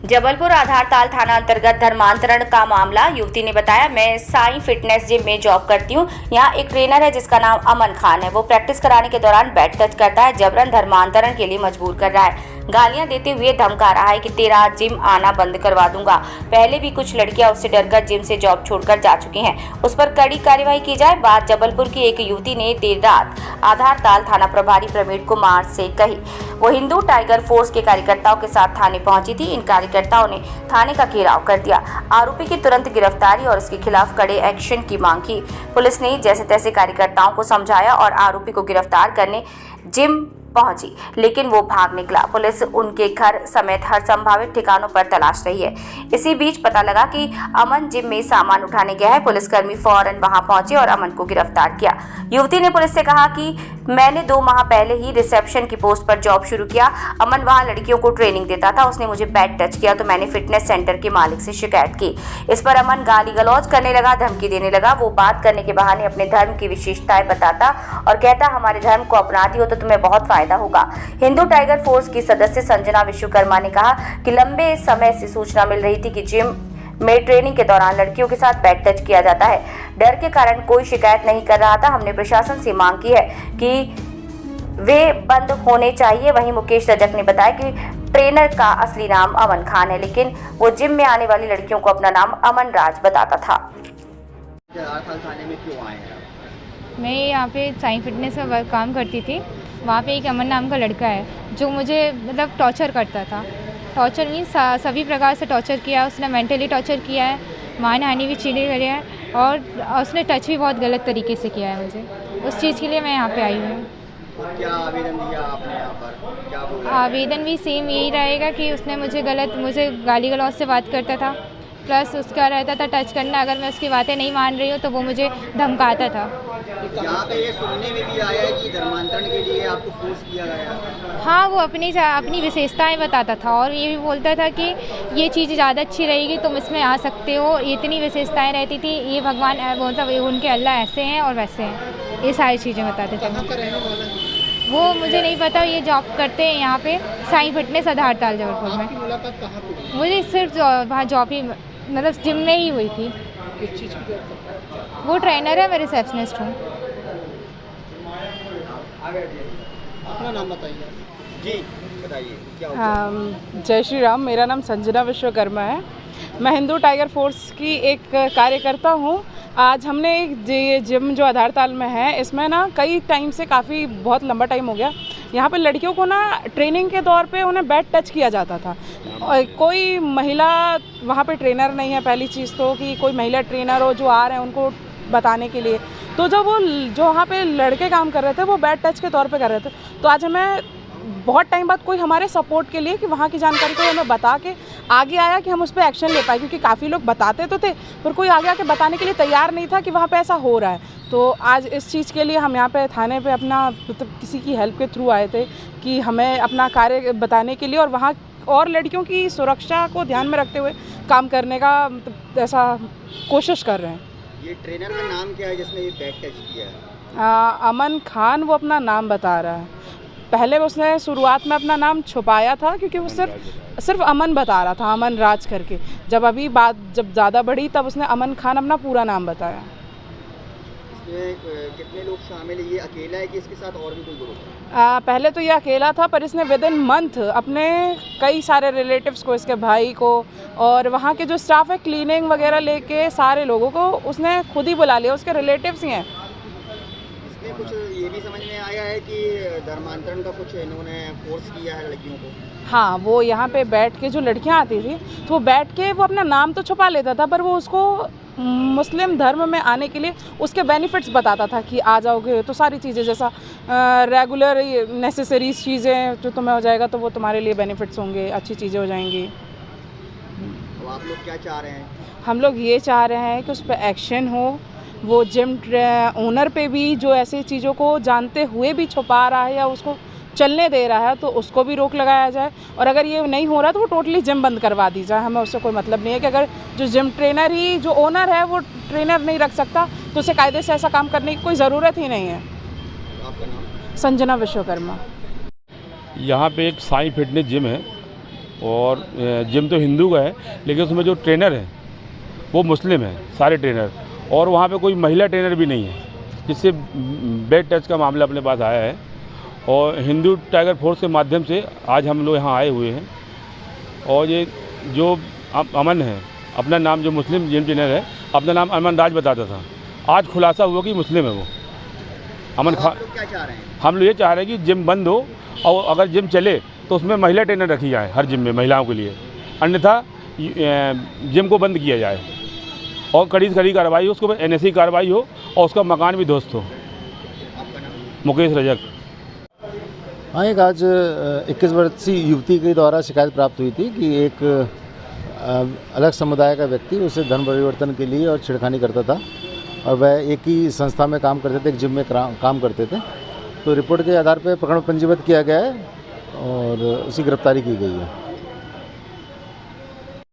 जबलपुर आधारताल थाना अंतर्गत धर्मांतरण का मामला। युवती ने बताया, मैं साईं फिटनेस जिम में जॉब करती हूँ। यहाँ एक ट्रेनर है जिसका नाम अमन खान है। वो प्रैक्टिस कराने के दौरान बैट टच करता है, जबरन धर्मांतरण के लिए मजबूर कर रहा है। गालियां देते हुए धमका रहा है कि तेरा जिम आना बंद करवा दूंगा। पहले भी कुछ लड़कियां उससे डरकर जिम से जॉब छोड़कर जा चुकी हैं। उस पर कड़ी कार्रवाई की जाए। बात जबलपुर की एक युवती ने देर रात आधारताल थाना प्रभारी प्रवीण कुमार से कही। वो हिंदू टाइगर फोर्स के कार्यकर्ताओं के साथ थाने पहुंची थी। इन कार्यकर्ताओं ने थाने का घेराव कर दिया। आरोपी की तुरंत गिरफ्तारी और इसके खिलाफ कड़े एक्शन की मांग की। पुलिस ने जैसे तैसे कार्यकर्ताओं को समझाया और आरोपी को गिरफ्तार करने जिम पहुंची, लेकिन वो भाग निकला। पुलिस उनके घर समेत हर संभावित ठिकानों पर तलाश रही है। इसी बीच पता लगा कि अमन जिम में सामान उठाने गया है। पुलिसकर्मी फौरन वहां पहुंचे और अमन को गिरफ्तार किया। युवती ने पुलिस से कहा कि मैंने 2 माह पहले ही रिसेप्शन की पोस्ट पर जॉब शुरू किया। अमन वहां लड़कियों को ट्रेनिंग देता था। उसने मुझे बैट टच किया तो मैंने फिटनेस सेंटर के मालिक से शिकायत की। इस पर अमन गाली गलौज करने लगा, धमकी देने लगा। वो बात करने के बहाने अपने धर्म की विशेषताएं बताता और कहता, हमारे धर्म को अपनाती हो तो तुम्हें बहुत फायदा होगा। हिंदू टाइगर फोर्स की सदस्य संजना विश्वकर्मा ने कहा कि लंबे समय से सूचना मिल रही थी कि जिम में ट्रेनिंग के दौरान लड़कियों के साथ बैट टच किया जाता है। डर के कारण कोई शिकायत नहीं कर रहा था। हमने प्रशासन से मांग की है कि वे बंद होने चाहिए। वहीं मुकेश रजक ने बताया कि ट्रेनर का असली नाम अमन खान है, लेकिन वो जिम में आने वाली लड़कियों को अपना नाम अमन राज बताता था। थाने में क्यों आए हैं? मैं यहाँ पे साईं फिटनेस में वर्क काम करती थी। वहाँ पे एक अमन नाम का लड़का है जो मुझे मतलब टॉर्चर करता था। टॉर्चर मीन्स सभी प्रकार से टॉर्चर किया। उसने मेंटली टॉर्चर किया है, मानहानि भी चीज़ें करी है और उसने टच भी बहुत गलत तरीके से किया है मुझे। उस चीज़ के लिए मैं यहाँ पे आई हूँ। क्या आवेदन दिया आपने यहाँ पर? क्या बोला? आवेदन भी सेम यही रहेगा कि उसने मुझे गाली गलौज से बात करता था, प्लस उसका रहता था टच करना। अगर मैं उसकी बातें नहीं मान रही हूँ तो वो मुझे धमकाता था। यहाँ पे ये सुनने में भी आया है कि धर्मांतरण के लिए आपको फोर्स किया गया है। हाँ, वो अपनी विशेषताएं बताता था और ये भी बोलता था कि ये चीज़ ज़्यादा अच्छी रहेगी, तुम इसमें आ सकते हो। इतनी विशेषताएं रहती थी। ये भगवान मतलब उनके अल्लाह ऐसे हैं और वैसे हैं, ये सारी चीज़ें बताते थे। वो मुझे नहीं पता। ये जॉब करते हैं यहाँ पे साईं फिटनेस आधारताल जबलपुर में। मुलाकात कहाँ पे? मुझे सिर्फ वहाँ जॉब ही मतलब जिम में ही हुई थी। किस चीज़ की जॉब? वो ट्रेनर है, मैं रिसेप्शनिस्ट हूँ। अपना नाम बताइए। जी बताइए क्या होगा? जय श्री राम। मेरा नाम संजना विश्वकर्मा है। मैं हिंदू टाइगर फोर्स की एक कार्यकर्ता हूँ। आज हमने ये जिम जो आधारताल में है, इसमें ना कई टाइम से बहुत लंबा टाइम हो गया। यहाँ पे लड़कियों को ना ट्रेनिंग के तौर पे उन्हें बैट टच किया जाता था। और कोई महिला वहाँ पे ट्रेनर नहीं है। पहली चीज़ तो कि कोई महिला ट्रेनर हो जो आ रहे हैं उनको बताने के लिए। तो जब वो जो वहाँ पे लड़के काम कर रहे थे वो बैट टच के तौर पे कर रहे थे, तो आज हमें बहुत टाइम बाद कोई हमारे सपोर्ट के लिए कि वहाँ की जानकारी को हमें बता के आगे आया कि हम उस पर एक्शन ले पाए, क्योंकि काफ़ी लोग बताते तो थे पर कोई आगे आके बताने के लिए तैयार नहीं था कि वहाँ पे ऐसा हो रहा है। तो आज इस चीज़ के लिए हम यहाँ पे थाने पे अपना मतलब किसी की हेल्प के थ्रू आए थे कि हमें अपना कार्य बताने के लिए और वहाँ और लड़कियों की सुरक्षा को ध्यान में रखते हुए काम करने का मतलब ऐसा कोशिश कर रहे हैं। ये ट्रेनर का नाम क्या है जिसने ये बैट टच किया है? अमन खान वो अपना नाम बता रहा है। पहले उसने शुरुआत में अपना नाम छुपाया था क्योंकि वो सिर्फ अमन बता रहा था, अमन राज करके। जब जब ज़्यादा बढ़ी तब उसने अमन खान अपना पूरा नाम बताया। इसमें कितने लोग शामिल है? ये अकेला है कि इसके साथ और भी कोई ग्रुप है? पहले तो ये अकेला था, पर इसने विद इन मंथ अपने कई सारे रिलेटिव्स को, इसके भाई को और वहाँ के जो स्टाफ है क्लीनिंग वगैरह लेके सारे लोगों को उसने खुद ही बुला लिया। उसके रिलेटिव्स ही हैं। इसमें कुछ ये भी समझ में आया है कि धर्मांतरण का कुछ इन्होंने फोर्स किया है लड़कियों को। हाँ, वो यहाँ पे बैठ के जो लड़कियाँ आती थी तो वो बैठ के वो अपना नाम तो छुपा लेता था, पर वो उसको मुस्लिम धर्म में आने के लिए उसके बेनिफिट्स बताता था कि आ जाओगे तो सारी चीज़ें जैसा रेगुलर नेसेसरी चीज़ें जो तुम्हें हो जाएगा तो वो तुम्हारे लिए बेनिफिट्स होंगे, अच्छी चीज़ें हो जाएंगी। तो आप लोग क्या चाह रहे हैं? हम लोग ये चाह रहे हैं कि उस पर एक्शन हो। वो जिम ओनर पे भी जो ऐसी चीज़ों को जानते हुए भी छुपा रहा है या उसको चलने दे रहा है तो उसको भी रोक लगाया जाए। और अगर ये नहीं हो रहा तो वो टोटली जिम बंद करवा दी जाए। हमें उससे कोई मतलब नहीं है कि अगर जो जिम ट्रेनर ही जो ओनर है वो ट्रेनर नहीं रख सकता तो उसे कायदे से ऐसा काम करने की कोई ज़रूरत ही नहीं है। आपका नाम? संजना विश्वकर्मा। यहाँ पे एक साईं फिटनेस जिम है और जिम तो हिंदू का है, लेकिन उसमें जो ट्रेनर है वो मुस्लिम है, सारे ट्रेनर, और वहाँ पे कोई महिला ट्रेनर भी नहीं है, जिससे बैड टच का मामला अपने पास आया है। और हिंदू टाइगर फोर्स के माध्यम से आज हम लोग यहाँ आए हुए हैं। और ये जो अमन है, अपना नाम, जो मुस्लिम जिम ट्रेनर है, अपना नाम अमन राज बताता था, आज खुलासा हुआ कि मुस्लिम है वो अमन खान। आप लोग क्या चाह रहे हैं? हम लोग ये चाह रहे हैं कि जिम बंद हो और अगर जिम चले तो उसमें महिला ट्रेनर रखी जाए, हर जिम में महिलाओं के लिए, अन्यथा जिम को बंद किया जाए और कड़ी से कड़ी कार्रवाई हो, उसको NSA कार्रवाई हो और उसका मकान भी ध्वस्त हो। आपका नाम? मुकेश रजक। हाँ, एक आज 21 वर्षीय युवती के द्वारा शिकायत प्राप्त हुई थी कि एक अलग समुदाय का व्यक्ति उसे धर्म परिवर्तन के लिए और छेड़खानी करता था, और वह एक ही संस्था में काम करते थे, एक जिम में काम करते थे। तो रिपोर्ट के आधार पर प्रकरण पंजीबद्ध किया गया है और उसकी गिरफ्तारी की गई है।